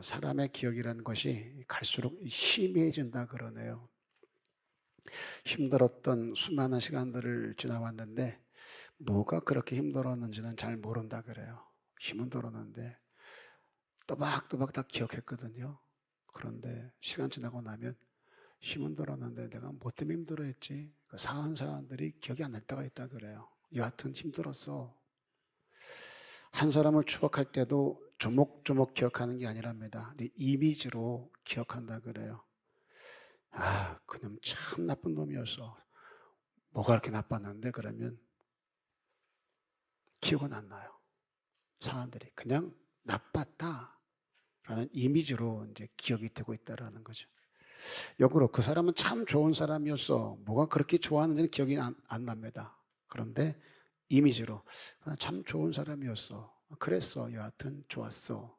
사람의 기억이라는 것이 갈수록 희미해진다 그러네요. 힘들었던 수많은 시간들을 지나왔는데 뭐가 그렇게 힘들었는지는 잘 모른다 그래요. 힘은 들었는데 또박또박 다 기억했거든요. 그런데 시간 지나고 나면 힘은 들었는데 내가 뭐 때문에 힘들어했지? 그 사안들이 기억이 안 날 때가 있다 그래요. 여하튼 힘들었어. 한 사람을 추억할 때도 조목조목 기억하는 게 아니랍니다. 네 이미지로 기억한다 그래요. 아, 그놈 참 나쁜 놈이었어. 뭐가 그렇게 나빴는데? 그러면 기억은 안 나요. 사람들이 그냥 나빴다라는 이미지로 이제 기억이 되고 있다라는 거죠. 역으로 그 사람은 참 좋은 사람이었어. 뭐가 그렇게 좋았는지는 기억이 안 납니다. 그런데 이미지로 참 좋은 사람이었어. 그랬어. 여하튼 좋았어.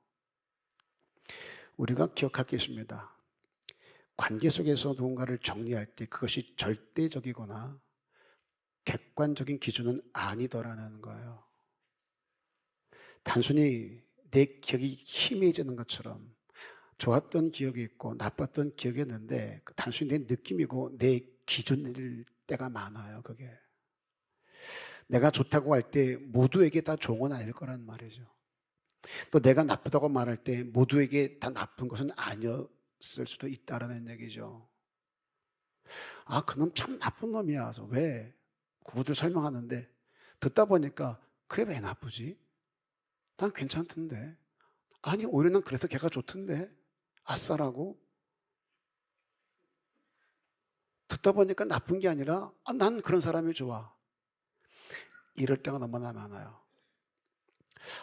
우리가 기억할 게 있습니다. 관계 속에서 누군가를 정리할 때 그것이 절대적이거나 객관적인 기준은 아니더라는 거예요. 단순히 내 기억이 희미해지는 것처럼 좋았던 기억이 있고 나빴던 기억이 있는데 단순히 내 느낌이고 내 기준일 때가 많아요. 그게 내가 좋다고 할 때 모두에게 다 좋은 건 아닐 거란 말이죠. 또 내가 나쁘다고 말할 때 모두에게 다 나쁜 것은 아니었을 수도 있다라는 얘기죠. 아, 그놈 참 나쁜 놈이야. 그래서 왜? 그것들 설명하는데 듣다 보니까 그게 왜 나쁘지? 난 괜찮던데. 아니, 오히려 난 그래서 걔가 좋던데. 아싸라고. 듣다 보니까 나쁜 게 아니라 난 그런 사람이 좋아. 이럴 때가 너무나 많아요.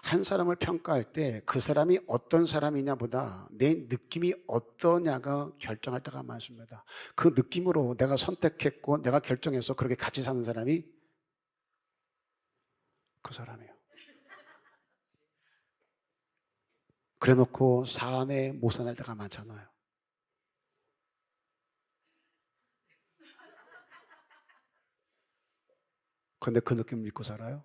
한 사람을 평가할 때 그 사람이 어떤 사람이냐보다 내 느낌이 어떠냐가 결정할 때가 많습니다. 그 느낌으로 내가 선택했고 내가 결정해서 그렇게 같이 사는 사람이 그 사람이에요. 그래놓고 사안에 못 사날 때가 많잖아요. 근데 그 느낌 믿고 살아요?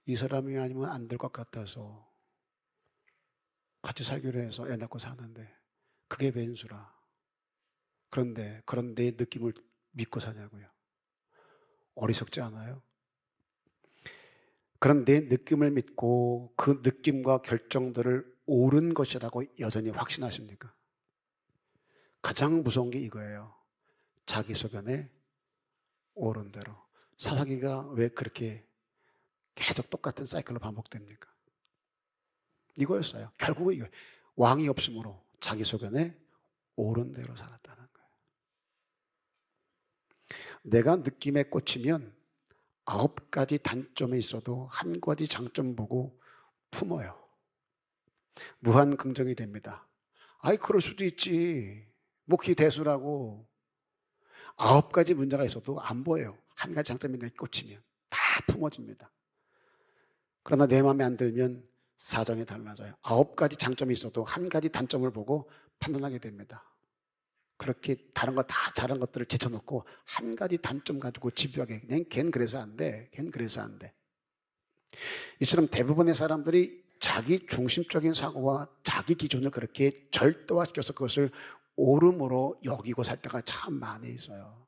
이 사람이 아니면 안 될 것 같아서 같이 살기로 해서 애 낳고 사는데 그게 왼수라. 그런데 그런 내 느낌을 믿고 사냐고요. 어리석지 않아요? 그런 내 느낌을 믿고 그 느낌과 결정들을 옳은 것이라고 여전히 확신하십니까? 가장 무서운 게 이거예요. 자기 소견에 옳은 대로. 사사기가 왜 그렇게 계속 똑같은 사이클로 반복됩니까? 이거였어요. 결국은 이거 왕이 없으므로 자기 소견에 옳은 대로 살았다는 거예요. 내가 느낌에 꽂히면 9가지 단점이 있어도 1가지 장점 보고 품어요. 무한 긍정이 됩니다. 아이, 그럴 수도 있지. 목히 대수라고 9가지 문제가 있어도 안 보여요. 1가지 장점이 내게 꽂히면 다 품어집니다. 그러나 내 마음에 안 들면 사정이 달라져요. 9가지 장점이 있어도 1가지 단점을 보고 판단하게 됩니다. 그렇게 다른 거 다 잘한 것들을 제쳐놓고 1가지 단점 가지고 집요하게 그냥 걘 그래서 안 돼. 걘 그래서 안 돼. 이처럼 대부분의 사람들이 자기 중심적인 사고와 자기 기준을 그렇게 절대화시켜서 그것을 옳음으로 여기고 살 때가 참 많이 있어요.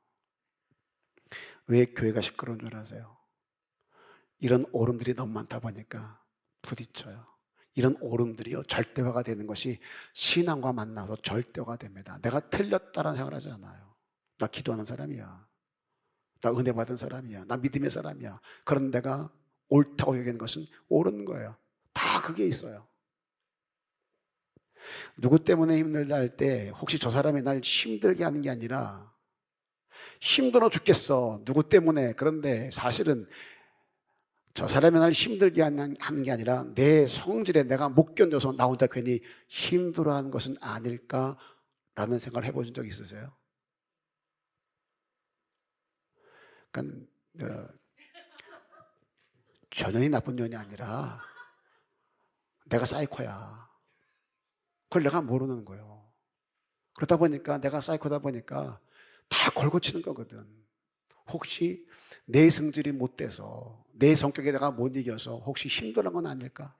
왜 교회가 시끄러운 줄 아세요? 이런 옳음들이 너무 많다 보니까 부딪혀요. 이런 옳음들이요 절대화가 되는 것이 신앙과 만나서 절대화가 됩니다. 내가 틀렸다라는 생각을 하지 않아요. 나 기도하는 사람이야. 나 은혜 받은 사람이야. 나 믿음의 사람이야. 그런 내가 옳다고 여기는 것은 옳은 거예요. 다 그게 있어요. 누구 때문에 힘들다 할 때 혹시 저 사람이 날 힘들게 하는 게 아니라 힘들어 죽겠어. 누구 때문에. 그런데 사실은 저 사람이 날 힘들게 하는 게 아니라 내 성질에 내가 못 견뎌서 나 혼자 괜히 힘들어하는 것은 아닐까라는 생각을 해보신 적 있으세요? 그러니까 전현이 나쁜 년이 아니라 내가 사이코야. 그걸 내가 모르는 거예요. 그러다 보니까 내가 사이코다 보니까 다 걸고치는 거거든. 혹시 내 성질이 못 돼서 내 성격에 내가 못 이겨서 혹시 힘들은 건 아닐까?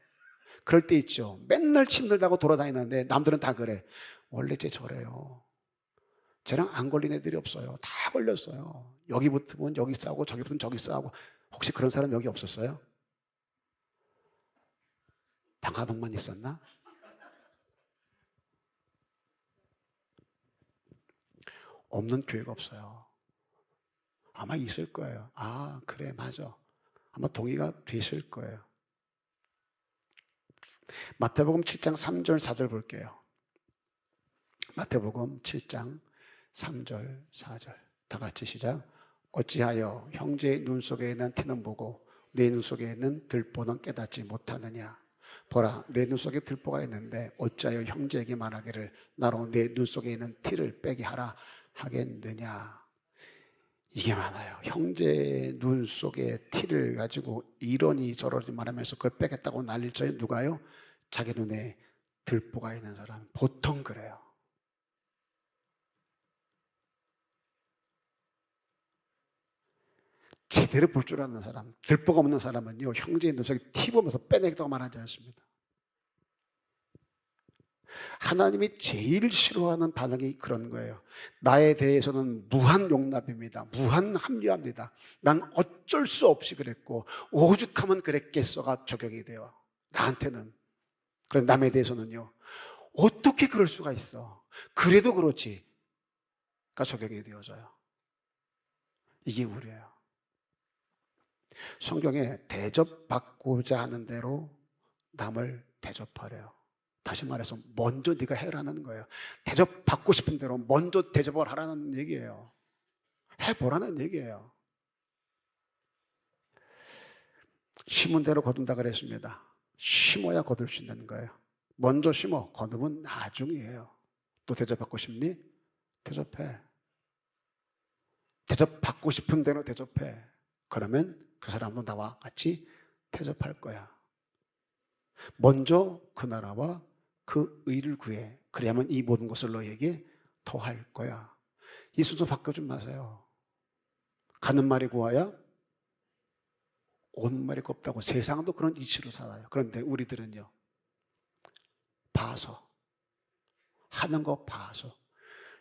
그럴 때 있죠. 맨날 힘들다고 돌아다니는데 남들은 다 그래. 원래 쟤 저래요. 쟤랑 안 걸린 애들이 없어요. 다 걸렸어요. 여기 붙으면 여기 싸우고 저기 붙으면 저기 싸우고. 혹시 그런 사람 여기 없었어요? 방화동만 있었나? 없는 교회가 없어요. 아마 있을 거예요. 아, 그래, 맞아. 아마 동의가 되실 거예요. 마태복음 7장 3절 4절 볼게요. 마태복음 7장 3절 4절 다 같이 시작. 어찌하여 형제의 눈 속에 있는 티는 보고 내 눈 속에 있는 들보는 깨닫지 못하느냐. 보라, 내 눈 속에 들보가 있는데 어찌하여 형제에게 말하기를 나로 내 눈 속에 있는 티를 빼게 하라 하겠느냐. 이게 많아요. 형제의 눈 속에 티를 가지고 이러니 저러니 말하면서 그걸 빼겠다고 난릴 줄 누가요? 자기 눈에 들보가 있는 사람. 보통 그래요. 제대로 볼 줄 아는 사람, 들보가 없는 사람은요, 형제의 눈 속에 티 보면서 빼내겠다고 말하지 않습니다. 하나님이 제일 싫어하는 반응이 그런 거예요. 나에 대해서는 무한 용납입니다. 무한 합리화입니다. 난 어쩔 수 없이 그랬고 오죽하면 그랬겠어가 적용이 돼요. 나한테는. 그런데 남에 대해서는요, 어떻게 그럴 수가 있어? 그래도 그렇지가 적용이 되어져요. 이게 우리예요. 성경에 대접받고자 하는 대로 남을 대접하래요. 다시 말해서 먼저 네가 해라는 거예요. 대접받고 싶은 대로 먼저 대접을 하라는 얘기예요. 해보라는 얘기예요. 심은 대로 거둔다 그랬습니다. 심어야 거둘 수 있는 거예요. 먼저 심어, 거두면 나중이에요. 또 대접받고 싶니? 대접해. 대접받고 싶은 대로 대접해. 그러면 그 사람도 나와 같이 대접할 거야. 먼저 그 나라와 그 의를 구해. 그래야만 이 모든 것을 너에게 더할 거야. 이 순서 바꿔주지 마세요. 가는 말이 고와야 오는 말이 곱다고. 세상도 그런 이치로 살아요. 그런데 우리들은요, 봐서, 하는 거 봐서.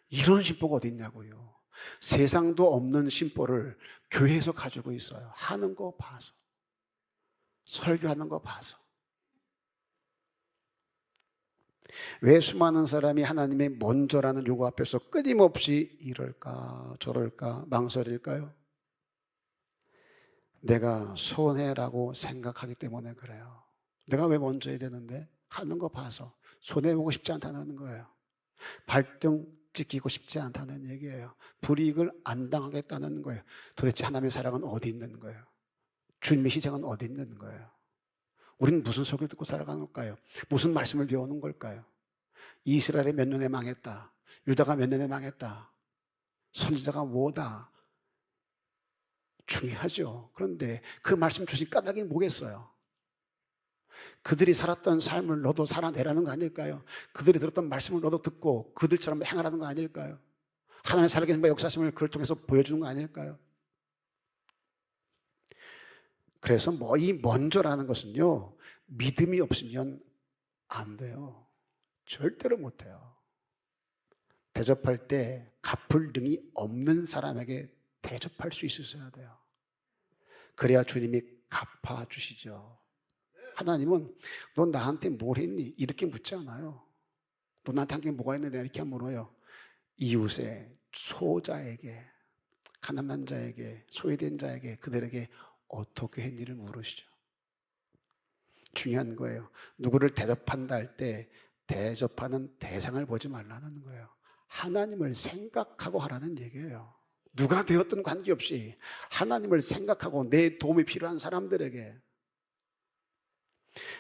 이런 심보가 어디 있냐고요. 세상도 없는 심보를 교회에서 가지고 있어요. 하는 거 봐서, 설교하는 거 봐서. 왜 수많은 사람이 하나님의 먼저라는 요구 앞에서 끊임없이 이럴까 저럴까 망설일까요? 내가 손해라고 생각하기 때문에 그래요. 내가 왜 먼저 해야 되는데? 하는 거 봐서 손해보고 싶지 않다는 거예요. 발등 찍히고 싶지 않다는 얘기예요. 불이익을 안 당하겠다는 거예요. 도대체 하나님의 사랑은 어디 있는 거예요? 주님의 희생은 어디 있는 거예요? 우리는 무슨 소리를 듣고 살아가는 걸까요? 무슨 말씀을 배우는 걸까요? 이스라엘이 몇 년에 망했다. 유다가 몇 년에 망했다. 선지자가 뭐다. 중요하죠. 그런데 그 말씀 주신 까닭이 뭐겠어요? 그들이 살았던 삶을 너도 살아내라는 거 아닐까요? 그들이 들었던 말씀을 너도 듣고 그들처럼 행하라는 거 아닐까요? 하나님의 살아계신 역사심을 그를 통해서 보여주는 거 아닐까요? 그래서 이 먼저라는 것은요, 믿음이 없으면 안 돼요. 절대로 못 해요. 대접할 때 갚을 능이 없는 사람에게 대접할 수 있어야 돼요. 그래야 주님이 갚아주시죠. 하나님은 너 나한테 뭘 했니? 이렇게 묻지 않아요. 너 나한테 한 게 뭐가 있는데 이렇게 물어요. 이웃에, 소자에게, 가난한 자에게, 소외된 자에게, 그들에게 어떻게 했니를 물으시죠. 중요한 거예요. 누구를 대접한다 할 때 대접하는 대상을 보지 말라는 거예요. 하나님을 생각하고 하라는 얘기예요. 누가 되었든 관계없이 하나님을 생각하고 내 도움이 필요한 사람들에게.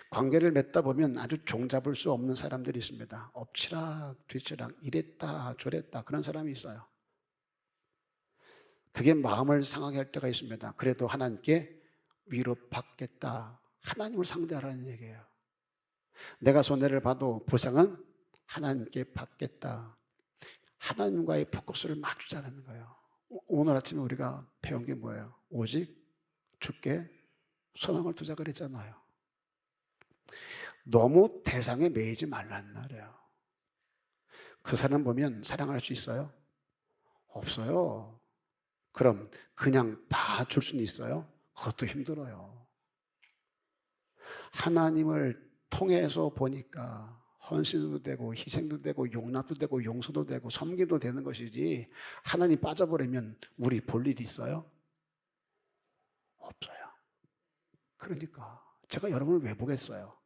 관계를 맺다 보면 아주 종잡을 수 없는 사람들이 있습니다. 엎치락 뒤치락 이랬다 저랬다 그런 사람이 있어요. 그게 마음을 상하게 할 때가 있습니다. 그래도 하나님께 위로받겠다. 하나님을 상대하라는 얘기예요. 내가 손해를 봐도 보상은 하나님께 받겠다. 하나님과의 포커스를 맞추자는 거예요. 오늘 아침에 우리가 배운 게 뭐예요? 오직 주께 소망을 두자 그랬잖아요. 너무 대상에 매이지 말란 말이에요. 그 사람 보면 사랑할 수 있어요? 없어요. 그럼 그냥 봐줄 수는 있어요? 그것도 힘들어요. 하나님을 통해서 보니까 헌신도 되고 희생도 되고 용납도 되고 용서도 되고 섬김도 되는 것이지, 하나님 빠져버리면 우리 볼 일 있어요? 없어요. 그러니까 제가 여러분을 왜 보겠어요?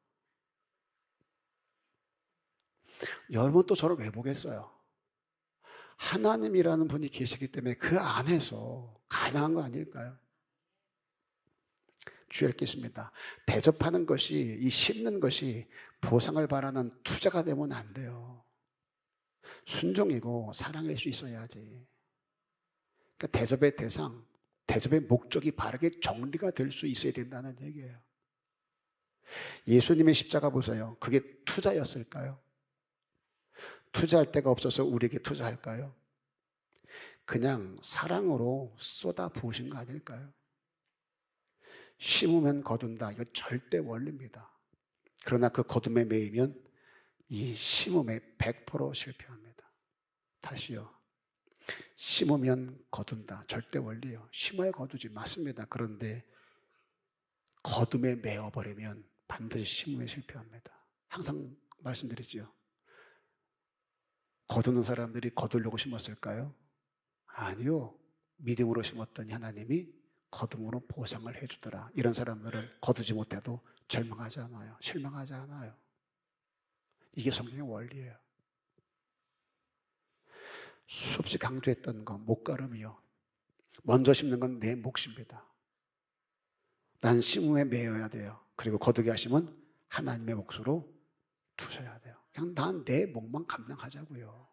여러분 또 저를 왜 보겠어요? 하나님이라는 분이 계시기 때문에 그 안에서 가능한 거 아닐까요? 주여 읽겠습니다. 대접하는 것이, 이 심는 것이 보상을 바라는 투자가 되면 안 돼요. 순종이고 사랑일 수 있어야지. 그러니까 대접의 대상, 대접의 목적이 바르게 정리가 될 수 있어야 된다는 얘기예요. 예수님의 십자가 보세요. 그게 투자였을까요? 투자할 데가 없어서 우리에게 투자할까요? 그냥 사랑으로 쏟아 부으신 거 아닐까요? 심으면 거둔다. 이거 절대 원리입니다. 그러나 그 거둠에 매이면 이 심음에 100% 실패합니다. 다시요. 심으면 거둔다. 절대 원리요. 심어야 거두지. 맞습니다. 그런데 거둠에 매어버리면 반드시 심음에 실패합니다. 항상 말씀드리죠. 거두는 사람들이 거두려고 심었을까요? 아니요. 믿음으로 심었더니 하나님이 거둠으로 보상을 해주더라. 이런 사람들은 거두지 못해도 절망하지 않아요. 실망하지 않아요. 이게 성경의 원리예요. 수없이 강조했던 거, 목가름이요. 먼저 심는 건 내 몫입니다. 난 심음에 매여야 돼요. 그리고 거두게 하시면 하나님의 몫으로 두셔야 돼요. 그냥 난 내 몫만 감당하자고요.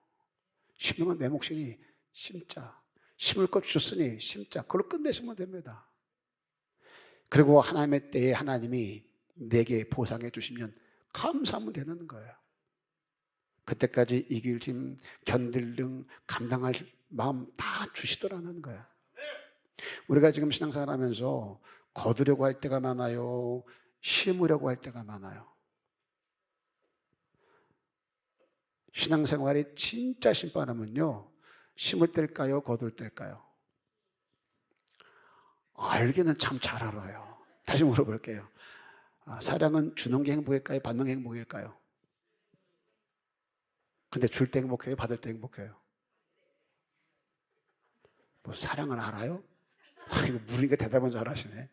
심는 건 내 몫이니 심자. 심을 것 주셨으니 심자. 그걸로 끝내시면 됩니다. 그리고 하나님의 때에 하나님이 내게 보상해 주시면 감사하면 되는 거예요. 그때까지 이길 짐, 견딜 등 감당할 마음 다 주시더라는 거예요. 우리가 지금 신앙생활 하면서 거두려고 할 때가 많아요? 심으려고 할 때가 많아요? 신앙생활의 진짜 신바람은요, 심을 때일까요? 거둘 때일까요? 알기는 참 잘 알아요. 다시 물어볼게요. 사랑은 주는 게 행복일까요? 받는 게 행복일까요? 근데 줄 때 행복해요? 받을 때 행복해요? 뭐 사랑을 알아요? 이거 물으니까 대답은 잘하시네.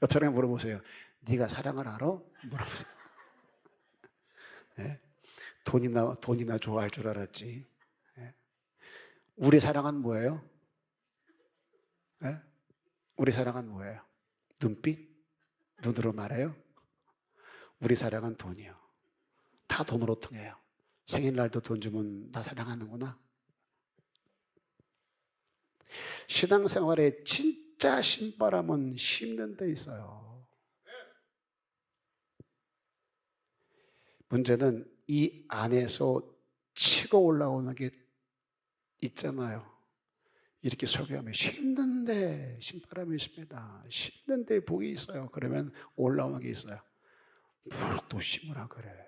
옆 사람에 물어보세요. 네가 사랑을 알아? 물어보세요. 네? 돈이나 좋아할 줄 알았지. 네? 우리 사랑은 뭐예요? 네? 우리 사랑은 뭐예요? 눈빛? 눈으로 말해요? 우리 사랑은 돈이요. 다 돈으로 통해요. 생일날도 돈 주면 나 사랑하는구나. 신앙생활의 진짜 신바람은 심는 데 있어요. 문제는 이 안에서 치고 올라오는 게 있잖아요. 이렇게 설교하면 심는데 신바람이 있습니다. 심는데 복이 있어요. 그러면 올라오는 게 있어요. 뭘 또 심으라 그래.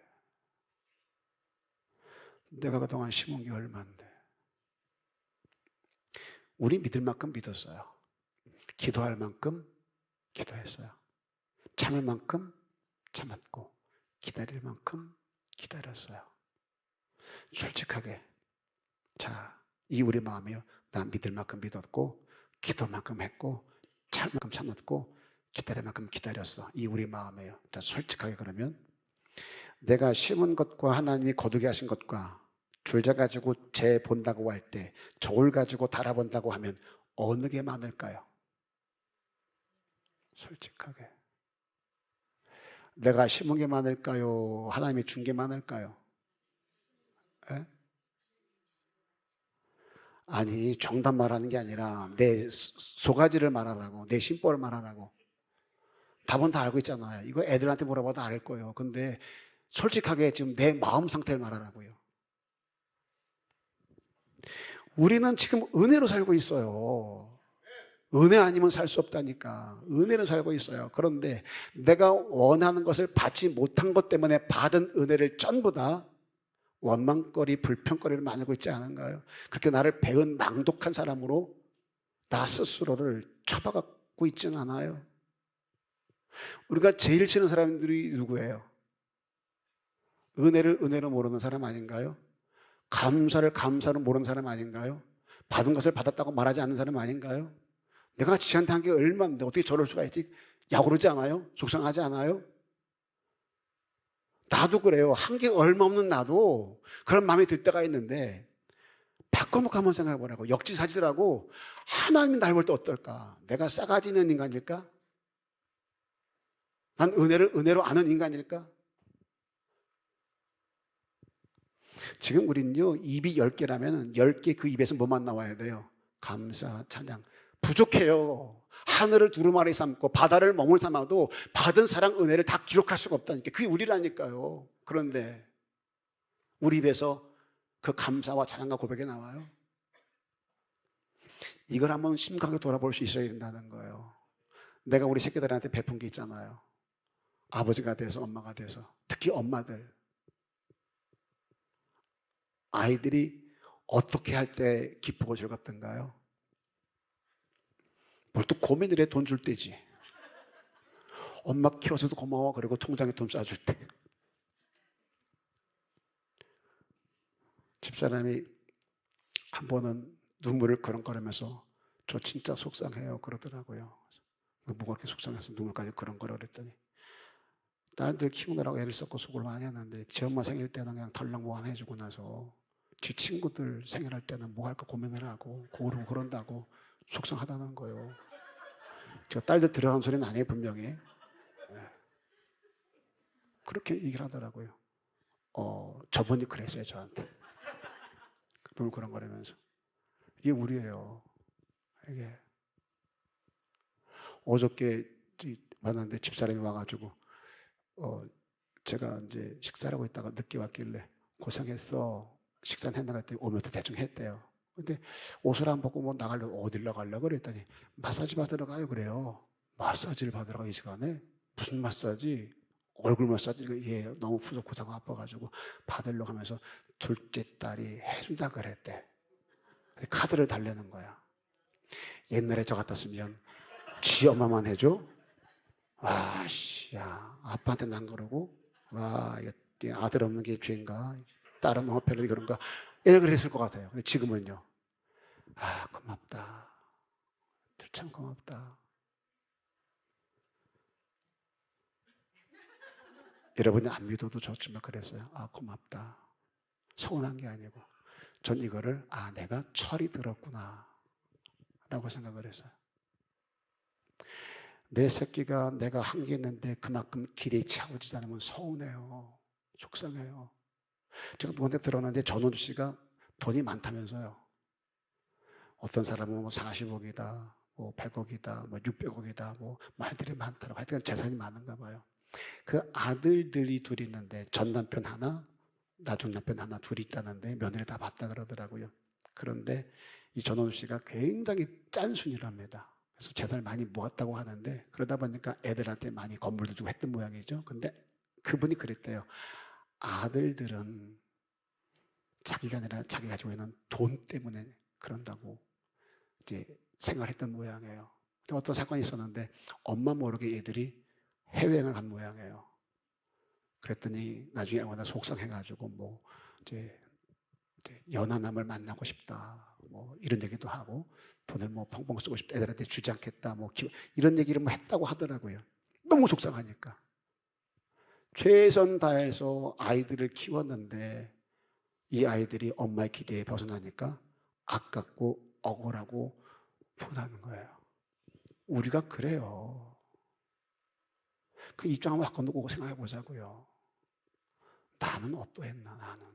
내가 그동안 심은 게 얼만데. 우리 믿을 만큼 믿었어요. 기도할 만큼 기도했어요. 참을 만큼 참았고 기다릴 만큼 기다렸어요. 솔직하게. 자, 이 우리 마음이요. 나 믿을 만큼 믿었고 기도할 만큼 했고 참을 만큼 참았고 기다릴 만큼 기다렸어. 이 우리 마음이에요. 자, 솔직하게 그러면 내가 심은 것과 하나님이 거두게 하신 것과 줄자 가지고 재 본다고 할 때 저울 가지고 달아본다고 하면 어느 게 많을까요? 솔직하게. 내가 심은 게 많을까요? 하나님이 준 게 많을까요? 에? 아니, 정답 말하는 게 아니라 내 소가지를 말하라고, 내 심보를 말하라고. 답은 다 알고 있잖아요. 이거 애들한테 물어봐도 알 거예요. 근데 솔직하게 지금 내 마음 상태를 말하라고요. 우리는 지금 은혜로 살고 있어요. 은혜 아니면 살 수 없다니까. 은혜는 살고 있어요. 그런데 내가 원하는 것을 받지 못한 것 때문에 받은 은혜를 전부 다 원망거리, 불평거리를 만들고 있지 않은가요? 그렇게 나를 배은 망독한 사람으로 나 스스로를 처박고 있지는 않아요. 우리가 제일 싫은 사람들이 누구예요? 은혜를 은혜로 모르는 사람 아닌가요? 감사를 감사로 모르는 사람 아닌가요? 받은 것을 받았다고 말하지 않는 사람 아닌가요? 내가 지한테 한 게 얼마인데 어떻게 저럴 수가 있지? 야구르지 않아요? 속상하지 않아요? 나도 그래요. 한 게 얼마 없는 나도 그런 마음이 들 때가 있는데 바꿔놓고 한번 생각해 보라고. 역지사지라고. 하나님이 날 볼 때 어떨까? 내가 싸가지 있는 인간일까? 난 은혜를 은혜로 아는 인간일까? 지금 우리는요, 입이 10개라면 10개 그 입에서 뭐만 나와야 돼요? 감사, 찬양. 부족해요. 하늘을 두루마리 삼고 바다를 멍을 삼아도 받은 사랑 은혜를 다 기록할 수가 없다니까. 그게 우리라니까요. 그런데 우리 입에서 그 감사와 찬양과 고백이 나와요. 이걸 한번 심각하게 돌아볼 수 있어야 된다는 거예요. 내가 우리 새끼들한테 베푼 게 있잖아요. 아버지가 돼서 엄마가 돼서. 특히 엄마들. 아이들이 어떻게 할 때 기쁘고 즐겁던가요? 뭘 또 고민을 해 돈 줄 때지. 엄마 키워서도 고마워. 그리고 통장에 돈 쏴줄 때. 집사람이 한 번은 눈물을 그렁거리면서 저 진짜 속상해요 그러더라고요. 뭐가 그렇게 속상해서 눈물까지 그렁거려 그랬더니 딸들 키우느라고 애를 썼고 수고를 많이 했는데 지 엄마 생일 때는 그냥 덜렁 해주고 나서 지 친구들 생일할 때는 뭐 할까 고민을 하고 고르고 그런다고 속상하다는 거예요. 제가 딸들 들어간 소리는 아니에요 분명히. 그렇게 얘기를 하더라고요. 저분이 그랬어요 저한테. 눈을 그렁거리면서. 이게 우리예요. 이게 어저께 만났는데 집사람이 와가지고 제가 이제 식사를 하고 있다가 늦게 왔길래 고생했어. 식사는 했나 그랬더니 오면서 대충 했대요. 근데 옷을 안 벗고 뭐 나가려고 어딜 나가려고 그랬더니 마사지 받으러 가요 그래요. 마사지를 받으러 가 이 시간에? 무슨 마사지? 얼굴 마사지? 예, 너무 부족하다고 아파가지고 받으려고 하면서 둘째 딸이 해준다 그랬대. 카드를 달래는 거야. 옛날에 저 같았으면 지 엄마만 해줘? 아씨, 야, 아빠한테는 안 그러고, 와, 이거 아들 없는 게 죄인가? 딸은 너무 별로 그런가? 이렇게 그랬을 것 같아요. 근데 지금은요, 아, 고맙다. 참 고맙다. 여러분이 안 믿어도 좋지만 그랬어요. 아, 고맙다. 서운한 게 아니고. 전 이거를, 아, 내가 철이 들었구나. 라고 생각을 했어요. 내 새끼가 내가 한 게 있는데 그만큼 기대에 차오르지 않으면 서운해요. 속상해요. 제가 누구한테 들었는데 전원주 씨가 돈이 많다면서요. 어떤 사람은 뭐 40억이다, 뭐 100억이다, 뭐 600억이다, 뭐 말들이 많더라고. 하여튼 재산이 많은가 봐요. 그 아들들이 둘이 있는데 전 남편 하나, 나중 남편 하나 둘이 있다는데 며느리 다 봤다 그러더라고요. 그런데 이 전원주 씨가 굉장히 짠순이랍니다. 그래서 재산을 많이 모았다고 하는데 그러다 보니까 애들한테 많이 건물도 주고 했던 모양이죠. 근데 그분이 그랬대요. 아들들은 자기가 아니라 자기 가지고 있는 돈 때문에 그런다고 이제 생각했던 모양이에요. 어떤 사건이 있었는데 엄마 모르게 애들이 해외여행을 간 모양이에요. 그랬더니 나중에 얼마나 속상해가지고 뭐 이제 연하남을 만나고 싶다 뭐 이런 얘기도 하고 돈을 뭐 펑펑 쓰고 싶다 애들한테 주지 않겠다 뭐 이런 얘기를 뭐 했다고 하더라고요. 너무 속상하니까. 최선 다해서 아이들을 키웠는데 이 아이들이 엄마의 기대에 벗어나니까 아깝고 억울하고 분하는 거예요. 우리가 그래요. 그 입장 한번 바꿔놓고 생각해 보자고요. 나는 어떠했나 나는.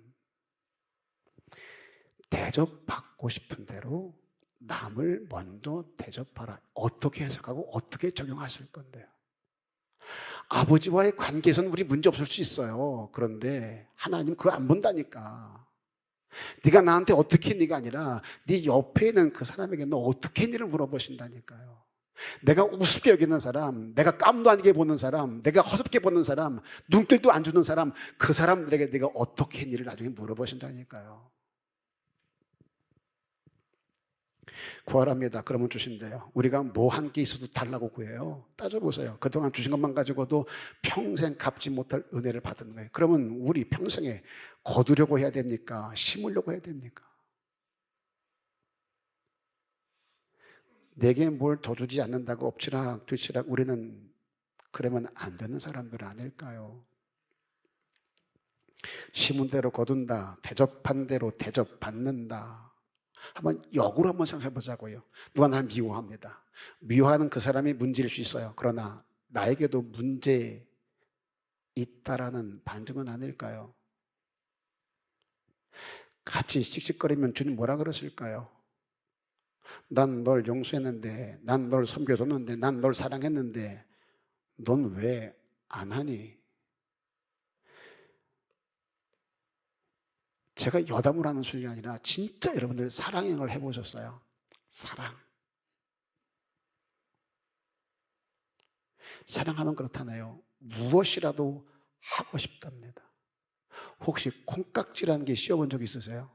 대접받고 싶은 대로 남을 먼저 대접하라. 어떻게 해석하고 어떻게 적용하실 건데요. 아버지와의 관계에서는 우리 문제 없을 수 있어요. 그런데 하나님 그거 안 본다니까. 네가 나한테 어떻게 했니가 아니라 네 옆에 있는 그 사람에게 너 어떻게 했니를 물어보신다니까요. 내가 우습게 여기는 사람, 내가 깜도 아니게 보는 사람, 내가 허습게 보는 사람, 눈길도 안 주는 사람, 그 사람들에게 내가 어떻게 했니를 나중에 물어보신다니까요. 구하랍니다. 그러면 주신대요. 우리가 뭐 한 게 있어도 달라고 구해요. 따져보세요. 그동안 주신 것만 가지고도 평생 갚지 못할 은혜를 받은 거예요. 그러면 우리 평생에 거두려고 해야 됩니까? 심으려고 해야 됩니까? 내게 뭘 더 주지 않는다고 엎치락 뒤치락 우리는 그러면 안 되는 사람들 아닐까요? 심은 대로 거둔다. 대접한 대로 대접받는다. 한번 역으로 한번 생각해 보자고요. 누가 날 미워합니다. 미워하는 그 사람이 문제일 수 있어요. 그러나 나에게도 문제 있다라는 반증은 아닐까요? 같이 씩씩거리면 주님 뭐라 그러실까요? 난 널 용서했는데, 난 널 섬겨줬는데, 난 널 사랑했는데 넌 왜 안 하니? 제가 여담을 하는 소리가 아니라 진짜 여러분들 사랑행을 해보셨어요? 사랑하면 그렇다네요. 무엇이라도 하고 싶답니다. 혹시 콩깍지라는 게 씌워본 적 있으세요?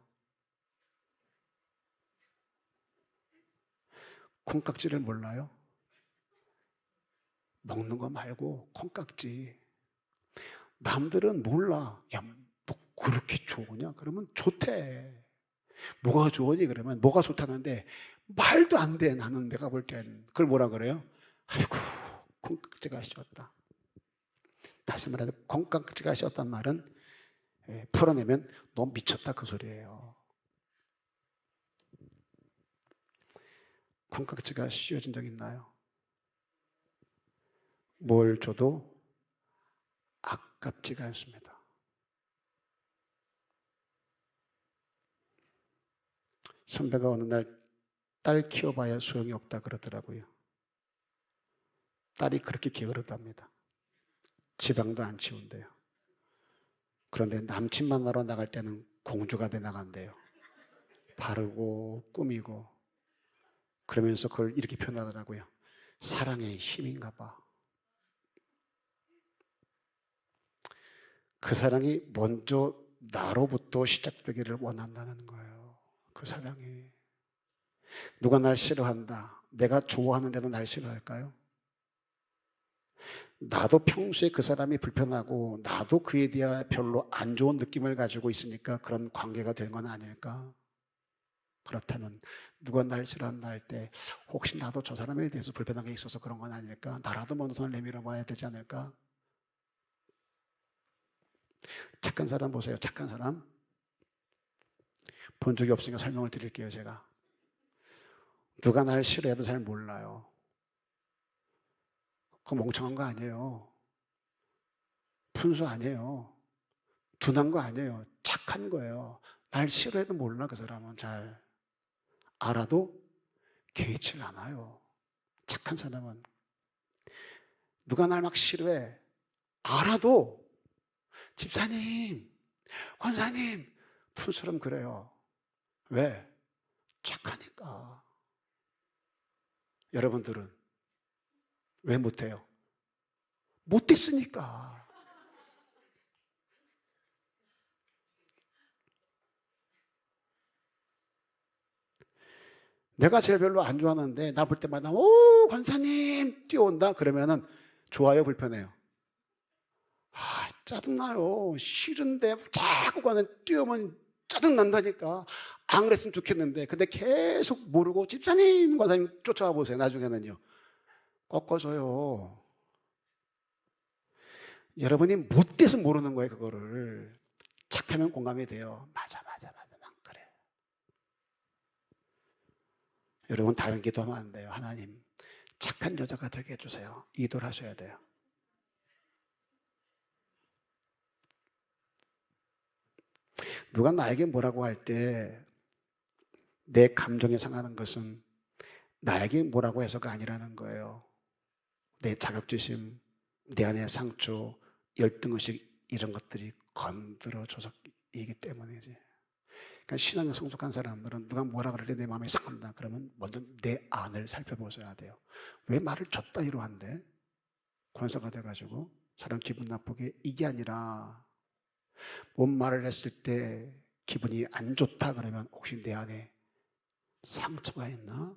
콩깍지를 몰라요? 먹는 거 말고 콩깍지. 남들은 몰라. 야, 뭐 그렇게 좋으냐? 그러면 좋대. 뭐가 좋으니? 그러면 뭐가 좋다는데 말도 안 돼. 나는 내가 볼 땐. 그걸 뭐라 그래요? 아이고, 콩깍지가 씌웠다. 다시 말해서 콩깍지가 씌웠단 말은 풀어내면 너 미쳤다 그 소리예요. 콩깍지가 씌워진 적 있나요? 뭘 줘도 아깝지가 않습니다. 선배가 어느 날 딸 키워봐야 소용이 없다 그러더라고요. 딸이 그렇게 게으르답니다. 지방도 안 치운대요. 그런데 남친 만나러 나갈 때는 공주가 돼 나간대요. 바르고 꾸미고. 그러면서 그걸 이렇게 표현하더라고요. 사랑의 힘인가 봐. 그 사랑이 먼저 나로부터 시작되기를 원한다는 거예요. 그 사랑이. 누가 날 싫어한다. 내가 좋아하는데도 날 싫어할까요? 나도 평소에 그 사람이 불편하고 나도 그에 대해 별로 안 좋은 느낌을 가지고 있으니까 그런 관계가 된 건 아닐까? 그렇다면 누가 날 싫어한다 할 때 혹시 나도 저 사람에 대해서 불편한 게 있어서 그런 건 아닐까? 나라도 먼저 손을 내밀어 봐야 되지 않을까? 착한 사람 보세요. 착한 사람. 본 적이 없으니까 설명을 드릴게요. 제가. 누가 날 싫어해도 잘 몰라요. 그거 멍청한 거 아니에요. 푼수 아니에요. 둔한 거 아니에요. 착한 거예요. 날 싫어해도 몰라 그 사람은 잘. 알아도 개의치 않아요. 착한 사람은. 누가 날 막 싫어해. 알아도 집사님, 권사님, 푼수럼 그래요. 왜? 착하니까. 여러분들은 왜 못해요? 못했으니까. 내가 제일 별로 안 좋아하는데 나 볼 때마다 오 권사님 뛰어온다 그러면은 좋아요 불편해요? 아 짜증나요. 싫은데 자꾸 가는 뛰어오면 짜증난다니까. 안 그랬으면 좋겠는데 근데 계속 모르고 집사님 권사님 쫓아와 보세요. 나중에는요 꺾어져요. 여러분이 못돼서 모르는 거예요. 그거를 착하면 공감이 돼요. 맞아 난 그래. 여러분 다른 기도하면 안 돼요. 하나님 착한 여자가 되게 해주세요. 이도를 하셔야 돼요. 누가 나에게 뭐라고 할 때 내 감정이 상하는 것은 나에게 뭐라고 해서가 아니라는 거예요. 내 자격지심, 내 안의 상처, 열등의식 이런 것들이 건드려져서이기 때문이지. 그러니까 신앙이 성숙한 사람들은 누가 뭐라 그러래 내 마음이 상한다 그러면 먼저 내 안을 살펴보셔야 돼요. 왜 말을 줬다이로 한대? 권사가 돼가지고 사람 기분 나쁘게. 이게 아니라 뭔 말을 했을 때 기분이 안 좋다 그러면 혹시 내 안에 상처가 있나?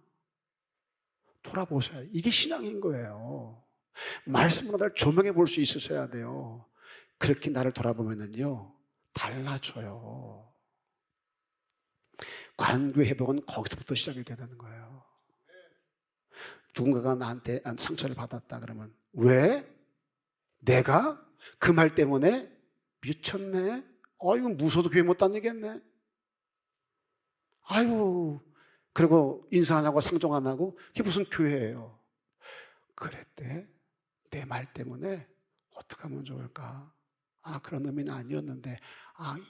돌아보셔야 돼요. 이게 신앙인 거예요. 말씀으로 나를 조명해 볼 수 있으셔야 돼요. 그렇게 나를 돌아보면은요 달라져요. 관계 회복은 거기서부터 시작이 되는 거예요. 누군가가 나한테 상처를 받았다 그러면 왜? 내가? 그 말 때문에? 미쳤네? 이거 무서워도 교회 못 다니겠네? 아유, 그리고 인사 안 하고 상종 안 하고 이게 무슨 교회예요? 그랬대. 내 말 때문에 어떻게 하면 좋을까? 그런 의미는 아니었는데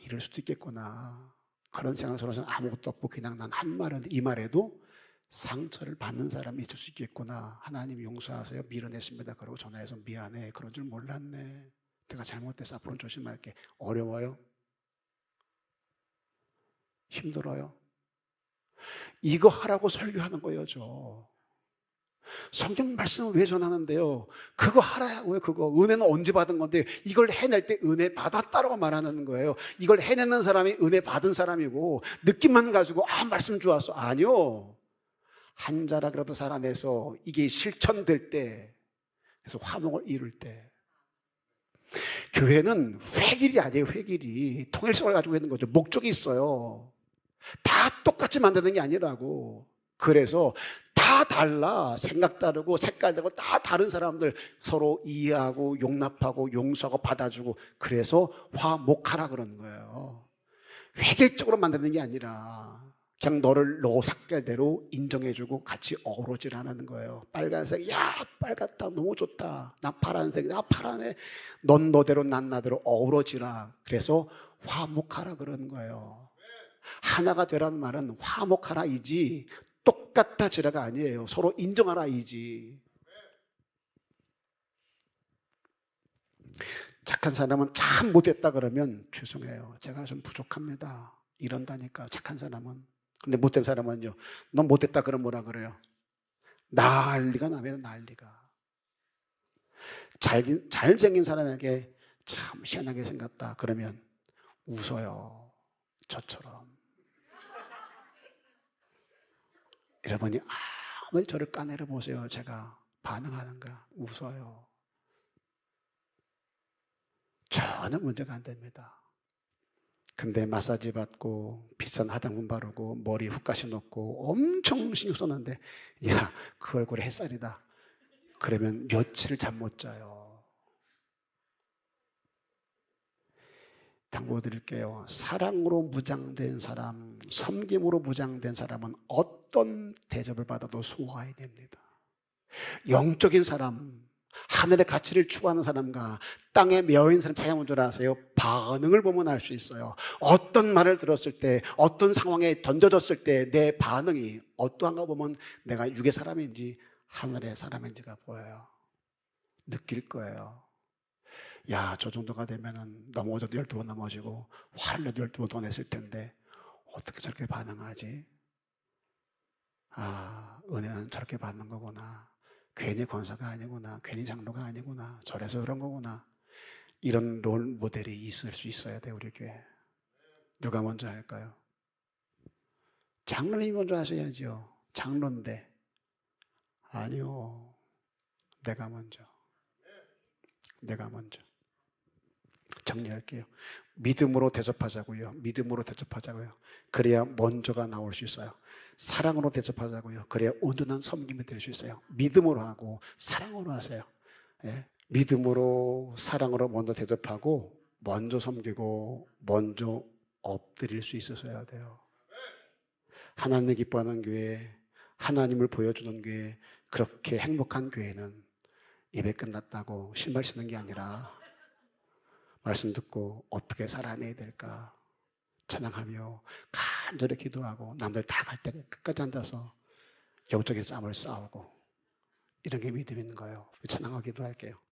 이럴 수도 있겠구나. 그런 생각 속에서 아무것도 없고 그냥 난 한 말은 이 말에도 상처를 받는 사람이 있을 수 있겠구나. 하나님 용서하세요. 밀어냈습니다. 그러고 전화해서 미안해. 그런 줄 몰랐네. 내가 잘못돼서 앞으로 조심할게. 어려워요? 힘들어요? 이거 하라고 설교하는 거예요, 저. 성경 말씀을 왜 전하는데요? 그거 하라고요, 그거. 은혜는 언제 받은 건데, 이걸 해낼 때 은혜 받았다라고 말하는 거예요. 이걸 해내는 사람이 은혜 받은 사람이고, 느낌만 가지고, 말씀 좋았어. 아니요. 한 자락이라도 살아내서 이게 실천될 때, 그래서 화목을 이룰 때. 교회는 회길이 아니에요, 회길이. 통일성을 가지고 있는 거죠. 목적이 있어요. 다 똑같이 만드는 게 아니라고. 그래서 다 달라. 생각 다르고 색깔 다르고 다 다른 사람들 서로 이해하고 용납하고 용서하고 받아주고 그래서 화목하라 그러는 거예요. 획일적으로 만드는 게 아니라 그냥 너를 너 색깔대로 인정해주고 같이 어우러지라는 거예요. 빨간색, 야 빨갛다 너무 좋다. 나 파란색, 나 파란해. 넌 너대로 난 나대로 어우러지라. 그래서 화목하라 그러는 거예요. 하나가 되라는 말은 화목하라이지 똑같아지라가 아니에요. 서로 인정하라이지. 착한 사람은 참 못했다 그러면 죄송해요. 제가 좀 부족합니다. 이런다니까 착한 사람은. 근데 못된 사람은요. 넌 못했다 그러면 뭐라 그래요? 난리가 나면 난리가. 잘생긴 사람에게 참 희한하게 생겼다 그러면 웃어요. 저처럼. 여러분이 아무리 저를 까내려 보세요. 제가 반응하는가? 웃어요. 전혀 문제가 안 됩니다. 근데 마사지 받고 비싼 화장품 바르고 머리 훅가시 놓고 엄청 신경 썼는데 야, 그 얼굴에 햇살이다. 그러면 며칠 잠 못 자요. 당부드릴게요. 사랑으로 무장된 사람, 섬김으로 무장된 사람은 어떤 대접을 받아도 소화해야 됩니다. 영적인 사람, 하늘의 가치를 추구하는 사람과 땅에 매어있는 사람 차이가 줄 아세요? 반응을 보면 알 수 있어요. 어떤 말을 들었을 때, 어떤 상황에 던져졌을 때 내 반응이 어떠한가 보면 내가 육의 사람인지 하늘의 사람인지가 보여요. 느낄 거예요. 야, 저 정도가 되면은 넘어져도 12번 넘어지고 화를 내도 12번 더 냈을 텐데 어떻게 저렇게 반응하지? 은혜는 저렇게 받는 거구나. 괜히 권사가 아니구나. 괜히 장로가 아니구나. 저래서 그런 거구나. 이런 롤 모델이 있을 수 있어야 돼, 우리 교회. 누가 먼저 할까요? 장로님이 먼저 하셔야죠. 장로인데. 아니요. 내가 먼저. 정리할게요. 믿음으로 대접하자고요. 믿음으로 대접하자고요. 그래야 먼저가 나올 수 있어요. 사랑으로 대접하자고요. 그래야 온전한 섬김이 될 수 있어요. 믿음으로 하고 사랑으로 하세요. 예? 믿음으로 사랑으로 먼저 대접하고 먼저 섬기고 먼저 엎드릴 수 있어야 돼요. 하나님을 기뻐하는 교회, 하나님을 보여주는 교회, 그렇게 행복한 교회는 예배 끝났다고 신발 신는 게 아니라 말씀 듣고 어떻게 살아내야 될까 찬양하며 간절히 기도하고 남들 다 갈 때 끝까지 앉아서 영적인 싸움을 싸우고 이런 게 믿음 있는 거예요. 찬양하고 기도할게요.